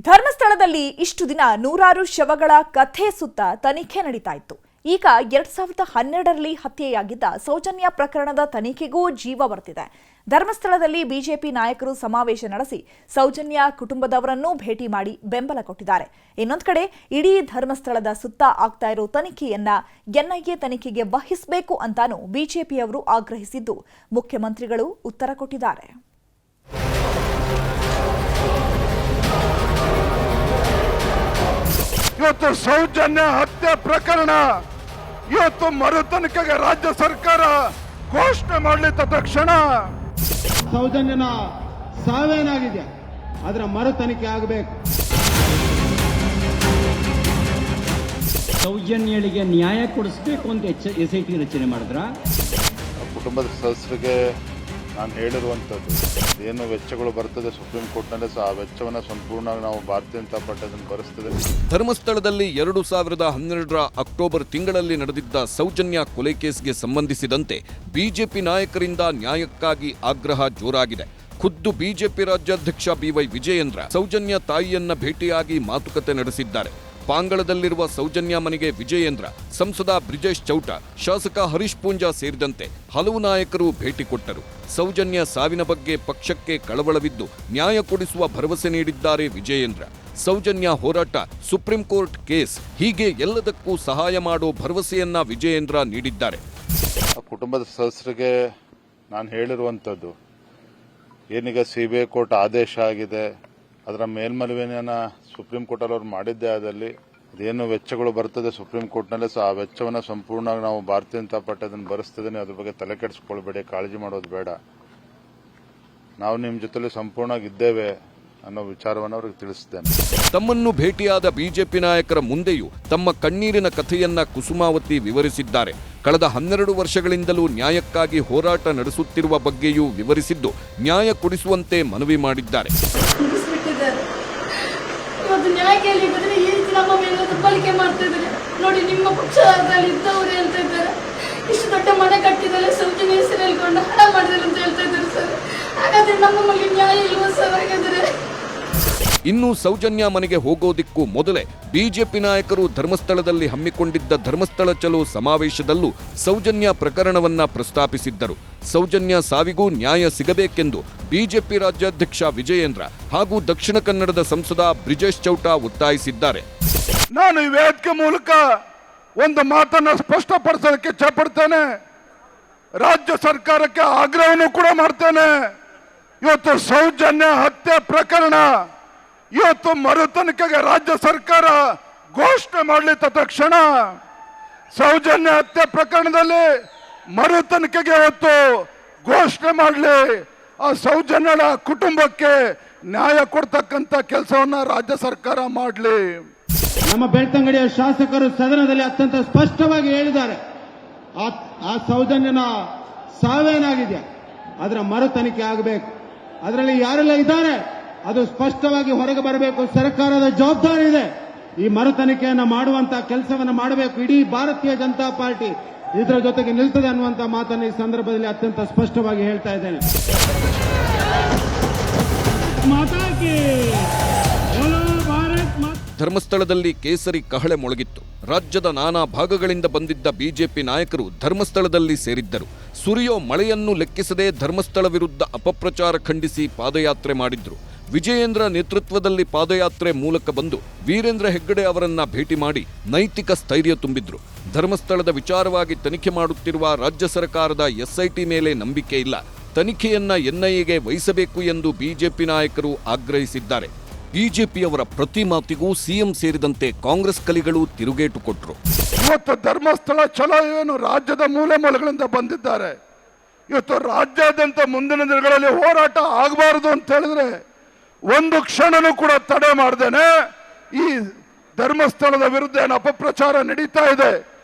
ಧರ್ಮಸ್ಥಳದಲ್ಲಿ ಇಷ್ಟು ದಿನ ನೂರಾರು ಶವಗಳ ಕಥೆ ಸುತ್ತ ತನಿಖೆ ನಡೀತಾ ಇತ್ತು. ಈಗ 2012ರಲ್ಲಿ ಹತ್ಯೆಯಾಗಿದ್ದ ಸೌಜನ್ಯ ಪ್ರಕರಣದ ತನಿಖೆಗೂ ಜೀವ ಬರ್ತಿದೆ. ಧರ್ಮಸ್ಥಳದಲ್ಲಿ ಬಿಜೆಪಿ ನಾಯಕರು ಸಮಾವೇಶ ನಡೆಸಿ ಸೌಜನ್ಯ ಕುಟುಂಬದವರನ್ನು ಭೇಟಿ ಮಾಡಿ ಬೆಂಬಲ ಕೊಟ್ಟಿದ್ದಾರೆ. ಇನ್ನೊಂದು ಕಡೆ ಇಡೀ ಧರ್ಮಸ್ಥಳದ ಸುತ್ತ ಆಗ್ತಾ ಇರೋ ತನಿಖೆಯನ್ನ ಎನ್ಐಎ ತನಿಖೆಗೆ ವಹಿಸಬೇಕು ಅಂತಾನೂ ಬಿಜೆಪಿಯವರು ಆಗ್ರಹಿಸಿದ್ದು ಮುಖ್ಯಮಂತ್ರಿಗಳು ಉತ್ತರ ಕೊಟ್ಟಿದ್ದಾರೆ. ಇವತ್ತು ಸೌಜನ್ಯ ಹತ್ಯೆ ಪ್ರಕರಣ ಇವತ್ತು ಮರು ತನಿಖೆಗೆ ರಾಜ್ಯ ಸರ್ಕಾರ ಘೋಷಣೆ ಮಾಡಲಿ. ತಕ್ಷಣ ಸೌಜನ್ಯನ ಸಾವೇನಾಗಿದೆ ಅದರ ಮರು ತನಿಖೆ ಆಗಬೇಕು. ಸೌಜನ್ಯಳಿಗೆ ನ್ಯಾಯ ಕೊಡಿಸಬೇಕು ಅಂತ SIT ರಚನೆ ಮಾಡಿದ್ರ. ಕುಟುಂಬದ ಸದಸ್ಯರಿಗೆ ನಾನು ಹೇಳಿರುವಂಥದ್ದು ಏನು ವೆಚ್ಚಗಳು ಬರ್ತದೆ ಸುಪ್ರೀಂ ಕೋರ್ಟ್ನಲ್ಲಿ ಆ ವೆಚ್ಚವನ್ನು ಸಂಪೂರ್ಣವಾಗಿ ನಾವು ಭಾರತೀಯ ಜನತಾ ಪಾರ್ಟಿ ಅದನ್ನು ಭರಿಸ್ತದೆ. ಧರ್ಮಸ್ಥಳದಲ್ಲಿ 2012ರ ಅಕ್ಟೋಬರ್ ತಿಂಗಳಲ್ಲಿ ನಡೆದಿದ್ದ ಸೌಜನ್ಯ ಕೊಲೆ ಕೇಸ್ಗೆ ಸಂಬಂಧಿಸಿದಂತೆ ಬಿಜೆಪಿ ನಾಯಕರಿಂದ ನ್ಯಾಯಕ್ಕಾಗಿ ಆಗ್ರಹ ಜೋರಾಗಿದೆ. ಖುದ್ದು ಬಿಜೆಪಿ ರಾಜ್ಯಾಧ್ಯಕ್ಷ BY ವಿಜಯೇಂದ್ರ ಸೌಜನ್ಯ ತಾಯಿಯನ್ನ ಭೇಟಿಯಾಗಿ ಮಾತುಕತೆ ನಡೆಸಿದ್ದಾರೆ. ಪಾಂಗಳದಲ್ಲಿರುವ ಸೌಜನ್ಯ ಮನೆಗೆ ವಿಜಯೇಂದ್ರ, ಸಂಸದ ಬ್ರಿಜೇಶ್ ಚೌಟ, ಶಾಸಕ ಹರೀಶ್ ಪೂಂಜಾ ಸೇರಿದಂತೆ ಹಲವು ನಾಯಕರು ಭೇಟಿ ಕೊಟ್ಟರು. ಸೌಜನ್ಯ ಸಾವಿನ ಬಗ್ಗೆ ಪಕ್ಷಕ್ಕೆ ಕಳವಳವಿದ್ದು ನ್ಯಾಯ ಕೊಡಿಸುವ ಭರವಸೆ ನೀಡಿದ್ದಾರೆ ವಿಜಯೇಂದ್ರ. ಸೌಜನ್ಯ ಹೋರಾಟ, ಸುಪ್ರೀಂ ಕೋರ್ಟ್ ಕೇಸ್ ಹೀಗೆ ಎಲ್ಲದಕ್ಕೂ ಸಹಾಯ ಮಾಡೋ ಭರವಸೆಯನ್ನ ವಿಜಯೇಂದ್ರ ನೀಡಿದ್ದಾರೆ. ಕುಟುಂಬದ ಸದಸ್ಯರಿಗೆ ನಾನು ಹೇಳಿರುವಂಥದ್ದು ಏನೀಗ CBI ಕೋರ್ಟ್ ಆದೇಶ ಆಗಿದೆ, ಅದರ ಮೇಲ್ಮನವಿಯನ್ನು ಸುಪ್ರೀಂ ಕೋರ್ಟಲ್ಲಿ ಅವ್ರು ಮಾಡಿದ್ದೇ ಆದಲ್ಲಿ ಅದೇನು ವೆಚ್ಚಗಳು ಬರ್ತದೆ ಸುಪ್ರೀಂ ಕೋರ್ಟ್ನಲ್ಲಿ ಆ ವೆಚ್ಚವನ್ನು ಸಂಪೂರ್ಣವಾಗಿ ನಾವು ಭಾರತೀಯ ಜನತಾ ಪಾರ್ಟಿ ಅದನ್ನು ಭರಿಸ್ತೇನೆ. ಅದ್ರ ಬಗ್ಗೆ ತಲೆ ಕೆಡಿಸ್ಕೊಳ್ಬೇಡಿ, ಕಾಳಜಿ ಮಾಡೋದು ಬೇಡ. ನಾವು ನಿಮ್ಮ ಜೊತೆಲಿ ಸಂಪೂರ್ಣವಾಗಿ ಇದ್ದೇವೆ ಅನ್ನೋ ವಿಚಾರವನ್ನು ಅವ್ರಿಗೆ ತಿಳಿಸಿದ್ದೇನೆ. ತಮ್ಮನ್ನು ಭೇಟಿಯಾದ ಬಿಜೆಪಿ ನಾಯಕರ ಮುಂದೆಯೂ ತಮ್ಮ ಕಣ್ಣೀರಿನ ಕಥೆಯನ್ನ ಕುಸುಮಾವತಿ ವಿವರಿಸಿದ್ದಾರೆ. ಕಳೆದ 12 ವರ್ಷಗಳಿಂದಲೂ ನ್ಯಾಯಕ್ಕಾಗಿ ಹೋರಾಟ ನಡೆಸುತ್ತಿರುವ ಬಗ್ಗೆಯೂ ವಿವರಿಸಿದ್ದು ನ್ಯಾಯ ಕೊಡಿಸುವಂತೆ ಮನವಿ ಮಾಡಿದ್ದಾರೆ. ಇವತ್ತು ನ್ಯಾಯ ಕೇಳಲಿಕ್ಕೆ ಈ ರೀತಿ ನಮ್ಮ ಮೇಲೆ ದಬ್ಬಾಳಿಕೆ ಮಾಡ್ತಾ ಇದ್ದಾರೆ ನೋಡಿ. ನಿಮ್ಮ ಪಕ್ಷದಲ್ಲಿ ಇದ್ದವರು ಹೇಳ್ತಾ ಇದ್ದಾರೆ ಇಷ್ಟು ದೊಡ್ಡ ಮನೆ ಕಟ್ಟಿದರೆ ಸೌಜನ್ಯ ಹೆಸರು ಹೇಳ್ಕೊಂಡು ಹಣ ಮಾಡಿದ್ದಾರೆ ಅಂತ ಹೇಳ್ತಾ ಇದ್ದಾರೆ ಸರ್. ಹಾಗಾದ್ರೆ ನಮ್ಮ ಮನೆಗೆ ನ್ಯಾಯ ಇಲ್ವಾ ಸರ್? ಹಾಗಾದ್ರೆ ಇನ್ನು ಸೌಜನ್ಯ ಮನೆಗೆ ಹೋಗೋದಿಕ್ಕೂ ಮೊದಲೇ ಬಿಜೆಪಿ ನಾಯಕರು ಧರ್ಮಸ್ಥಳದಲ್ಲಿ ಹಮ್ಮಿಕೊಂಡಿದ್ದ ಧರ್ಮಸ್ಥಳ ಚಲೋ ಸಮಾವೇಶದಲ್ಲೂ ಸೌಜನ್ಯ ಪ್ರಕರಣವನ್ನ ಪ್ರಸ್ತಾಪಿಸಿದ್ದರು. ಸೌಜನ್ಯ ಸಾವಿಗೂ ನ್ಯಾಯ ಸಿಗಬೇಕೆಂದು ಬಿಜೆಪಿ ರಾಜ್ಯಾಧ್ಯಕ್ಷ ವಿಜಯೇಂದ್ರ ಹಾಗೂ ದಕ್ಷಿಣ ಕನ್ನಡದ ಸಂಸದ ಬ್ರಿಜೇಶ್ ಚೌಟ ಒತ್ತಾಯಿಸಿದ್ದಾರೆ. ನಾನು ಈ ವೇದಿಕೆ ಮೂಲಕ ಒಂದು ಮಾತನ್ನ ಸ್ಪಷ್ಟಪಡಿಸೋದಕ್ಕೆ ಇಚ್ಛಪಡ್ತೇನೆ. ರಾಜ್ಯ ಸರ್ಕಾರಕ್ಕೆ ಆಗ್ರಹವನ್ನು ಕೂಡ ಮಾಡ್ತೇನೆ. ಇವತ್ತು ಸೌಜನ್ಯ ಹತ್ಯೆ ಪ್ರಕರಣ ಇವತ್ತು ಮರು ತನಿಖೆಗೆ ರಾಜ್ಯ ಸರ್ಕಾರ ಘೋಷಣೆ ಮಾಡಲಿ. ತಕ್ಷಣ ಸೌಜನ್ಯ ಹತ್ಯೆ ಪ್ರಕರಣದಲ್ಲಿ ಮರು ತನಿಖೆಗೆ ಇವತ್ತು ಘೋಷಣೆ ಮಾಡಲಿ. ಆ ಸೌಜನ್ಯಳ ಕುಟುಂಬಕ್ಕೆ ನ್ಯಾಯ ಕೊಡ್ತಕ್ಕಂಥ ಕೆಲಸವನ್ನ ರಾಜ್ಯ ಸರ್ಕಾರ ಮಾಡಲಿ. ನಮ್ಮ ಬೆಳ್ತಂಗಡಿಯ ಶಾಸಕರು ಸದನದಲ್ಲಿ ಅತ್ಯಂತ ಸ್ಪಷ್ಟವಾಗಿ ಹೇಳಿದ್ದಾರೆ, ಆ ಸೌಜನ್ಯನ ಸಾವೇನಾಗಿದೆ ಅದರ ಮರು ತನಿಖೆ ಆಗಬೇಕು. ಅದರಲ್ಲಿ ಯಾರೆಲ್ಲ ಇದ್ದಾರೆ ಅದು ಸ್ಪಷ್ಟವಾಗಿ ಹೊರಗೆ ಬರಬೇಕು. ಸರ್ಕಾರದ ಜವಾಬ್ದಾರಿ ಇದೆ. ಈ ಮರು ತನಿಖೆಯನ್ನು ಮಾಡುವಂತ ಕೆಲಸವನ್ನು ಮಾಡಬೇಕು. ಇಡೀ ಭಾರತೀಯ ಜನತಾ ಪಾರ್ಟಿ ಇದರ ಜೊತೆಗೆ ನಿಲ್ತದೆ ಅನ್ನುವಂತ ಮಾತನ್ನು ಈ ಸಂದರ್ಭದಲ್ಲಿ ಅತ್ಯಂತ ಸ್ಪಷ್ಟವಾಗಿ ಹೇಳ್ತಾ ಇದ್ದೇನೆ. ಧರ್ಮಸ್ಥಳದಲ್ಲಿ ಕೇಸರಿ ಕಹಳೆ ಮೊಳಗಿತ್ತು. ರಾಜ್ಯದ ನಾನಾ ಭಾಗಗಳಿಂದ ಬಂದಿದ್ದ ಬಿಜೆಪಿ ನಾಯಕರು ಧರ್ಮಸ್ಥಳದಲ್ಲಿ ಸೇರಿದ್ದರು. ಸುರಿಯೋ ಮಳೆಯನ್ನು ಲೆಕ್ಕಿಸದೆ ಧರ್ಮಸ್ಥಳ ವಿರುದ್ಧ ಅಪಪ್ರಚಾರ ಖಂಡಿಸಿ ಪಾದಯಾತ್ರೆ ಮಾಡಿದ್ರು. ವಿಜಯೇಂದ್ರ ನೇತೃತ್ವದಲ್ಲಿ ಪಾದಯಾತ್ರೆ ಮೂಲಕ ಬಂದು ವೀರೇಂದ್ರ ಹೆಗ್ಗಡೆ ಅವರನ್ನ ಭೇಟಿ ಮಾಡಿ ನೈತಿಕ ಸ್ಥೈರ್ಯ ತುಂಬಿದ್ರು. ಧರ್ಮಸ್ಥಳದ ವಿಚಾರವಾಗಿ ತನಿಖೆ ಮಾಡುತ್ತಿರುವ ರಾಜ್ಯ ಸರ್ಕಾರದ SIT ಮೇಲೆ ನಂಬಿಕೆ ಇಲ್ಲ, ತನಿಖೆಯನ್ನ NIAಗೆ ವಹಿಸಬೇಕು ಎಂದು ಬಿಜೆಪಿ ನಾಯಕರು ಆಗ್ರಹಿಸಿದ್ದಾರೆ. ಬಿಜೆಪಿಯವರ ಪ್ರತಿ ಮಾತಿಗೂ CM ಸೇರಿದಂತೆ ಕಾಂಗ್ರೆಸ್ ಕಲಿಗಳು ತಿರುಗೇಟು ಕೊಟ್ಟರು. ಇವತ್ತು ಧರ್ಮಸ್ಥಳ ಚಲೋ ಏನು ರಾಜ್ಯದ ಮೂಲೆ ಮೂಲೆಗಳಿಂದ ಬಂದಿದ್ದಾರೆ. ಇವತ್ತು ರಾಜ್ಯಾದ್ಯಂತ ಮುಂದಿನ ದಿನಗಳಲ್ಲಿ ಹೋರಾಟ ಆಗಬಾರದು ಅಂತ ಹೇಳಿದ್ರೆ ಒಂದು ಕ್ಷಣನೂ ಕೂಡ ತಡೆ ಮಾಡ್ದೇನೆ ಈ ಧರ್ಮಸ್ಥಳದ ವಿರುದ್ಧ ಏನು ಅಪಪ್ರಚಾರ ನಡೀತಾ ಇದೆ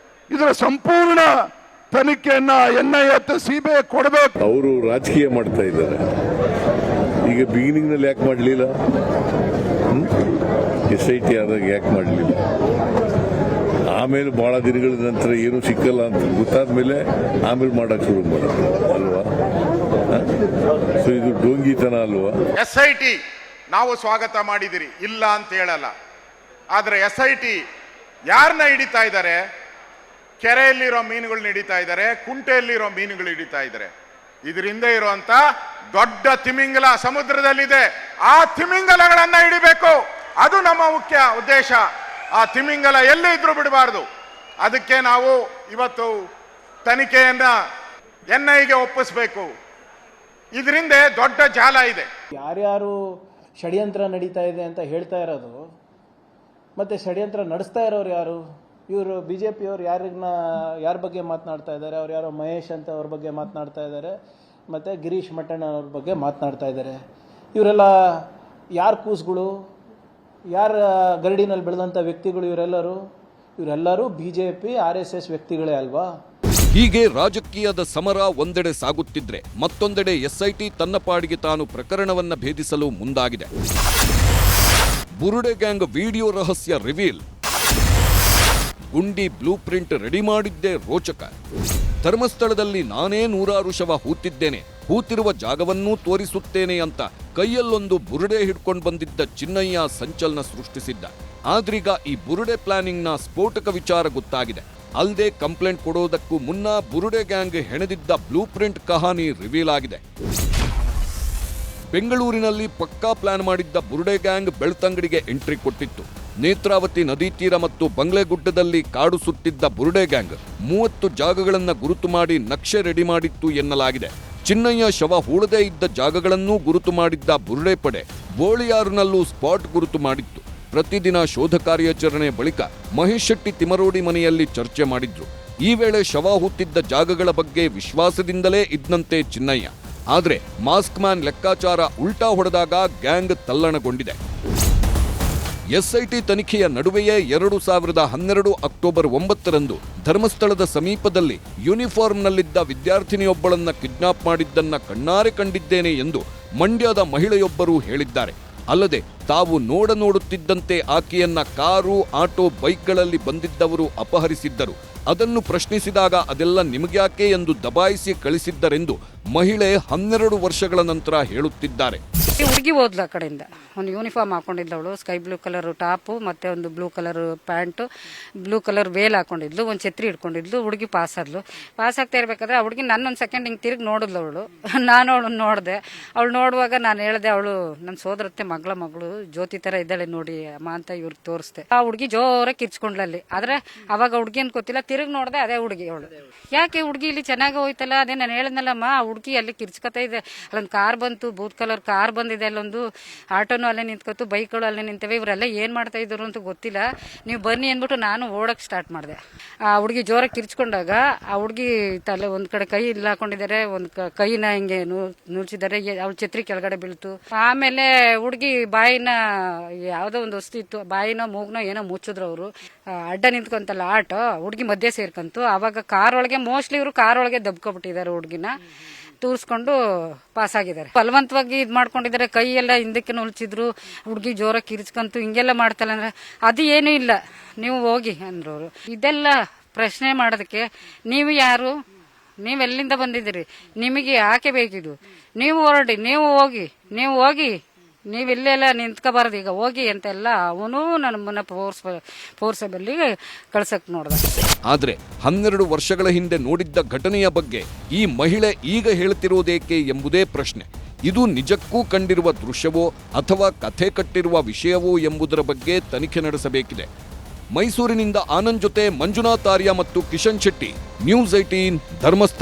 ಇದರ ಸಂಪೂರ್ಣ ತನಿಖೆಯನ್ನ NIA CBI ಕೊಡಬೇಕು. ಅವರು ರಾಜಕೀಯ ಮಾಡ್ತಾ ಇದ್ದಾರೆ. ಈಗ ಬಿಗಿನಿಂಗ್ ನಲ್ಲಿ ಯಾಕೆ ಮಾಡಲಿಲ್ಲ? SIT ಆದಾಗ ಯಾಕೆ ಮಾಡಲಿಲ್ಲ? ಆಮೇಲೆ ಬಹಳ ದಿನಗಳ ನಂತರ ಏನು ಸಿಕ್ಕಲ್ಲ ಅಂತ ಗೊತ್ತಾದ ಮೇಲೆ ಆಮೇಲೆ ಮಾಡಕ್ ಶುರು ಮಾಡುತ್ತೆ ಅಲ್ವಾ? ಸೊ ಇದು ಡೋಂಗಿತನ ಅಲ್ವಾ? SIT ನಾವು ಸ್ವಾಗತ ಮಾಡಿದಿರಿ, ಇಲ್ಲ ಅಂತ ಹೇಳಲ್ಲ. ಆದರೆ SIT ಯಾರನ್ನ ಹಿಡಿತಾ ಇದ್ದಾರೆ? ಕೆರೆಯಲ್ಲಿರೋ ಮೀನುಗಳನ್ನ ಹಿಡಿತಾ ಇದ್ದಾರೆ, ಕುಂಟೆಯಲ್ಲಿರೋ ಮೀನುಗಳು ಹಿಡಿತಾ ಇದ್ದಾರೆ. ಇದರಿಂದ ಇರುವಂತ ದೊಡ್ಡ ತಿಮಿಂಗಲ ಸಮುದ್ರದಲ್ಲಿದೆ. ಆ ತಿಮಿಂಗಲಗಳನ್ನ ಹಿಡಿಬೇಕು, ಅದು ನಮ್ಮ ಮುಖ್ಯ ಉದ್ದೇಶ. ಆ ತಿಮಿಂಗಲ ಎಲ್ಲಿ ಇದ್ರೂ ಬಿಡಬಾರ್ದು. ಅದಕ್ಕೆ ನಾವು ಇವತ್ತು ತನಿಖೆಯನ್ನ NIಗೆ ಒಪ್ಪಿಸಬೇಕು. ಇದರಿಂದ ದೊಡ್ಡ ಜಾಲ ಇದೆ. ಯಾರ್ಯಾರು ಷಡ್ಯಂತ್ರ ನಡೀತಾ ಇದೆ ಅಂತ ಹೇಳ್ತಾ ಇರೋದು, ಮತ್ತೆ ಷಡ್ಯಂತ್ರ ನಡೆಸ್ತಾ ಇರೋರು ಯಾರು? ಇವರು BJPಯವರು ಯಾರ ಬಗ್ಗೆ ಮಾತನಾಡ್ತಾ ಇದ್ದಾರೆ? ಅವ್ರು ಯಾರೋ ಮಹೇಶ್ ಅಂತ ಅವ್ರ ಬಗ್ಗೆ ಮಾತನಾಡ್ತಾ ಇದ್ದಾರೆ, ಮತ್ತು ಗಿರೀಶ್ ಮಟ್ಟಣ್ಣ ಅವ್ರ ಬಗ್ಗೆ ಮಾತನಾಡ್ತಾ ಇದ್ದಾರೆ. ಇವರೆಲ್ಲ ಯಾರ ಕೂಸುಗಳು, ಯಾರ ಗರಡಿನಲ್ಲಿ ಬೆಳೆದಂಥ ವ್ಯಕ್ತಿಗಳು ಇವರೆಲ್ಲರೂ BJP RSS ವ್ಯಕ್ತಿಗಳೇ ಅಲ್ವಾ? ಹೀಗೆ ರಾಜಕೀಯದ ಸಮರ ಒಂದೆಡೆ ಸಾಗುತ್ತಿದ್ರೆ ಮತ್ತೊಂದೆಡೆ SIT ತನ್ನ ಪಾಡಿಗೆ ತಾನು ಪ್ರಕರಣವನ್ನ ಭೇದಿಸಲು ಮುಂದಾಗಿದೆ. ಬುರುಡೆ ಗ್ಯಾಂಗ್ ವಿಡಿಯೋ ರಹಸ್ಯ ರಿವೀಲ್. ಗುಂಡಿ ಬ್ಲೂ ಪ್ರಿಂಟ್ ರೆಡಿ ಮಾಡಿದ್ದೇ ರೋಚಕ. ಧರ್ಮಸ್ಥಳದಲ್ಲಿ ನಾನೇ 100 ಶವ ಹೂತಿದ್ದೇನೆ, ಹೂತಿರುವ ಜಾಗವನ್ನೂ ತೋರಿಸುತ್ತೇನೆ ಅಂತ ಕೈಯಲ್ಲೊಂದು ಬುರುಡೆ ಹಿಡ್ಕೊಂಡು ಬಂದಿದ್ದ ಚಿನ್ನಯ್ಯ ಸಂಚಲನ ಸೃಷ್ಟಿಸಿದ್ದ. ಆದ್ರೀಗ ಈ ಬುರುಡೆ ಪ್ಲಾನಿಂಗ್ನ ಸ್ಫೋಟಕ ವಿಚಾರ ಗೊತ್ತಾಗಿದೆ. ಅಲ್ಲದೆ ಕಂಪ್ಲೇಂಟ್ ಕೊಡೋದಕ್ಕೂ ಮುನ್ನ ಬುರುಡೆ ಗ್ಯಾಂಗ್ ಹೆಣೆದಿದ್ದ ಬ್ಲೂ ಪ್ರಿಂಟ್ ಕಹಾನಿ ರಿವೀಲ್ ಆಗಿದೆ. ಬೆಂಗಳೂರಿನಲ್ಲಿ ಪಕ್ಕಾ ಪ್ಲಾನ್ ಮಾಡಿದ್ದ ಬುರುಡೆ ಗ್ಯಾಂಗ್ ಬೆಳ್ತಂಗಡಿಗೆ ಎಂಟ್ರಿ ಕೊಟ್ಟಿತ್ತು. ನೇತ್ರಾವತಿ ನದಿ ತೀರ ಮತ್ತು ಬಂಗ್ಲೆಗುಡ್ಡದಲ್ಲಿ ಕಾಡು ಸುತ್ತಿದ್ದ ಬುರುಡೆ ಗ್ಯಾಂಗ್ 30 ಜಾಗಗಳನ್ನ ಗುರುತು ಮಾಡಿ ನಕ್ಷೆ ರೆಡಿ ಮಾಡಿತ್ತು ಎನ್ನಲಾಗಿದೆ. ಚಿನ್ನಯ್ಯ ಶವ ಹೂಳದೇ ಇದ್ದ ಜಾಗಗಳನ್ನೂ ಗುರುತು ಮಾಡಿದ್ದ ಬುರುಡೆ ಪಡೆ ಬೋಳಿಯಾರಿನಲ್ಲೂ ಸ್ಪಾಟ್ ಗುರುತು ಮಾಡಿತ್ತು. ಪ್ರತಿದಿನ ಶೋಧ ಕಾರ್ಯಾಚರಣೆ ಬಳಿಕ ಮಹೇಶ್ ಶೆಟ್ಟಿ ತಿಮರೋಡಿ ಮನೆಯಲ್ಲಿ ಚರ್ಚೆ ಮಾಡಿದ್ರು. ಈ ವೇಳೆ ಶವ ಹೂತಿದ್ದ ಜಾಗಗಳ ಬಗ್ಗೆ ವಿಶ್ವಾಸದಿಂದಲೇ ಇದ್ದಂತೆ ಚಿನ್ನಯ್ಯ. ಆದ್ರೆ ಮಾಸ್ಕ್ ಮ್ಯಾನ್ ಲೆಕ್ಕಾಚಾರ ಉಲ್ಟಾ ಹೊಡೆದಾಗ ಗ್ಯಾಂಗ್ ತಲ್ಲಣಗೊಂಡಿದೆ. SIT ತನಿಖೆಯ ನಡುವೆಯೇ 2012 ಅಕ್ಟೋಬರ್ 9ರಂದು ಧರ್ಮಸ್ಥಳದ ಸಮೀಪದಲ್ಲಿ ಯೂನಿಫಾರ್ಮ್ನಲ್ಲಿದ್ದ ವಿದ್ಯಾರ್ಥಿನಿಯೊಬ್ಬಳನ್ನ ಕಿಡ್ನಾಪ್ ಮಾಡಿದ್ದನ್ನ ಕಣ್ಣಾರೆ ಕಂಡಿದ್ದೇನೆ ಎಂದು ಮಂಡ್ಯದ ಮಹಿಳೆಯೊಬ್ಬರು ಹೇಳಿದ್ದಾರೆ. ಅಲ್ಲದೆ ತಾವು ನೋಡುತ್ತಿದ್ದಂತೆ ಆಕೆಯನ್ನ ಕಾರು, ಆಟೋ, ಬೈಕ್ಗಳಲ್ಲಿ ಬಂದಿದ್ದವರು ಅಪಹರಿಸಿದ್ದರು. ಅದನ್ನು ಪ್ರಶ್ನಿಸಿದಾಗ ಅದೆಲ್ಲ ನಿಮಗ್ಯಾಕೆ ಎಂದು ದಬಾಯಿಸಿ ಕಳಿಸಿದ್ದರೆಂದು ಮಹಿಳೆ 12 ವರ್ಷಗಳ ನಂತರ ಹೇಳುತ್ತಿದ್ದಾರೆ. ಹುಡುಗಿ ಹೋದ್ಲು ಆ ಕಡೆಯಿಂದ. ಒಂದು ಯೂನಿಫಾರ್ಮ್ ಹಾಕೊಂಡಿದ್ದವಳು, ಸ್ಕೈ ಬ್ಲೂ ಕಲರ್ ಟಾಪು ಮತ್ತೆ ಒಂದು blue colour pant, blue colour veil ಹಾಕೊಂಡಿದ್ಲು, ಒಂದು ಛತ್ರಿ ಹಿಡ್ಕೊಂಡಿದ್ಲು. ಹುಡುಗಿ ಪಾಸ್ ಆಗ್ತಾ ಇರ್ಬೇಕಾದ್ರೆ ಆ ಹುಡುಗಿ ನನ್ನೊಂದು ಸೆಕೆಂಡ್ ಹಿಂಗೆ ತಿರುಗಿ ನೋಡಿದ್ಲು ಅವಳು. ನಾನು ಅವಳನ್ನ ನೋಡಿದೆ. ಅವಳು ನೋಡುವಾಗ ನಾನು ಹೇಳಿದೆ, ಅವಳು ನನ್ನ ಸೋದರತ್ತೆ ಮಗಳು ಜ್ಯೋತಿ ತರ ಇದ್ದಾಳೆ ನೋಡಿ ಅಮ್ಮ ಅಂತ ಇವ್ರಿಗೆ ತೋರಿಸ್ದೆ. ಆ ಹುಡುಗಿ ಜೋರಾಗಿ ಕಿರ್ಚ್ಕೊಂಡ್ಲಲ್ಲಿ. ಆದ್ರೆ ಅವಾಗ ಹುಡುಗಿ ಅಂತ ಗೊತ್ತಿಲ್ಲ, ತಿರುಗಿ ನೋಡಿದೆ ಅದೇ ಹುಡುಗಿ. ಅವಳು ಯಾಕೆ ಹುಡುಗಿ ಇಲ್ಲಿ ಚೆನ್ನಾಗಿ ಹೋಯ್ತಲ್ಲ, ಅದೇ ನಾನು ಹೇಳಿದ್ನಲ್ಲಮ್ಮ, ಆ ಹುಡುಗಿ ಅಲ್ಲಿ ಕಿರ್ಚ್ಕೊತಾ ಇದೆ. ಅಲ್ಲೊಂದು ಕಾರ್ ಬಂತು, ಬೂತ್ ಕಲರ್ ಕಾರ್ ಬಂದಿದೆ, ಅಲ್ಲೊಂದು ಆಟೋನು ಅಲ್ಲೇ ನಿಂತ್ಕೊತು, ಬೈಕ್ಗಳು ಅಲ್ಲೇ ನಿಂತವೆ. ಇವರೆಲ್ಲ ಏನ್ ಮಾಡ್ತಾ ಇದ್ರು ಅಂತ ಗೊತ್ತಿಲ್ಲ, ನೀವು ಬನ್ನಿ ಅಂದ್ಬಿಟ್ಟು ನಾನು ಓಡಕ್ ಸ್ಟಾರ್ಟ್ ಮಾಡಿದೆ. ಆ ಹುಡುಗಿ ಜೋರಾಗಿ ಕಿರ್ಚ್ಕೊಂಡಾಗ ಆ ಹುಡುಗಿ ತಲೆ ಒಂದ್ ಕಡೆ ಕೈ ಇಲ್ಲ ಹಾಕೊಂಡಿದ್ದಾರೆ, ಒಂದ್ ಕೈನ ಹಿಂಗೆ ನುಳ್ಸಿದ್ದಾರೆ. ಅವ್ಳ ಛತ್ರಿ ಕೆಳಗಡೆ ಬೀಳ್ತು. ಆಮೇಲೆ ಹುಡುಗಿ ಬಾಯಿನ ಯಾವ್ದೋ ಒಂದು ವಸ್ತು ಇತ್ತು, ಬಾಯಿನೋ ಮೂಗ್ನೋ ಏನೋ ಮುಚ್ಚಿದ್ರು ಅವರು. ಅಡ್ಡ ನಿಂತ್ಕೊಂತಲ್ಲ ಆಟೋ, ಹುಡುಗಿ ಮಧ್ಯೆ ಸೇರ್ಕಂತು. ಅವಾಗ ಕಾರ್ ಒಳಗೆ ಮೋಸ್ಟ್ಲಿ ಇವರು ಕಾರ್ ಒಳಗೆ ದಬ್ಕೊಬಿಟ್ಟಿದ್ದಾರೆ. ಹುಡುಗಿನ ತೂರ್ಸ್ಕೊಂಡು ಪಾಸ್ ಆಗಿದ್ದಾರೆ. ಬಲವಂತವಾಗಿ ಇದ್ ಮಾಡ್ಕೊಂಡಿದ್ದಾರೆ. ಕೈ ಎಲ್ಲ ಹಿಂದಕ್ಕೆ ನುಲ್ಚಿದ್ರು. ಹುಡುಗಿ ಜೋರಾಗಿ ಕಿರ್ಚ್ಕಂತು ಹಿಂಗೆಲ್ಲ ಮಾಡ್ತಲ್ಲ ಅಂದ್ರೆ ಅದು ಏನೂ ಇಲ್ಲ, ನೀವು ಹೋಗಿ ಅಂದ್ರವ್ರು. ಇದೆಲ್ಲ ಪ್ರಶ್ನೆ ಮಾಡೋದಕ್ಕೆ ನೀವು ಯಾರು, ನೀವೆಲ್ಲಿಂದ ಬಂದಿದ್ದೀರಿ, ನಿಮಗೆ ಯಾಕೆ ಬೇಕಿದು, ನೀವು ಹೊರಡಿ, ನೀವು ಹೋಗಿ ನೀವಿಲ್ಲೆಲ್ಲ ನಿಂತ್ಕೋಬಾರ್ದು, ಈಗ ಹೋಗಿ ಅಂತೆಲ್ಲ ಅವನು ನಮ್ಮನ್ನ ಫೋರ್ಸಬಲ್ಲಿ ಕಳ್ಸಕ್ ನೋಡ್ದ. ಆದ್ರೆ 12 ವರ್ಷಗಳ ಹಿಂದೆ ನೋಡಿದ್ದ ಘಟನೆಯ ಬಗ್ಗೆ ಈ ಮಹಿಳೆ ಈಗ ಹೇಳ್ತಿರೋದೇಕೆ ಎಂಬುದೇ ಪ್ರಶ್ನೆ. ಇದು ನಿಜಕ್ಕೂ ಕಂಡಿರುವ ದೃಶ್ಯವೋ ಅಥವಾ ಕಥೆ ಕಟ್ಟಿರುವ ವಿಷಯವೋ ಎಂಬುದರ ಬಗ್ಗೆ ತನಿಖೆ ನಡೆಸಬೇಕಿದೆ. ಮೈಸೂರಿನಿಂದ ಆನಂದ್ ಜೊತೆ ಮಂಜುನಾಥ್ ಆರ್ಯ ಮತ್ತು ಕಿಶನ್ ಶೆಟ್ಟಿ, ನ್ಯೂಸ್ 18 ಧರ್ಮಸ್ಥಳ.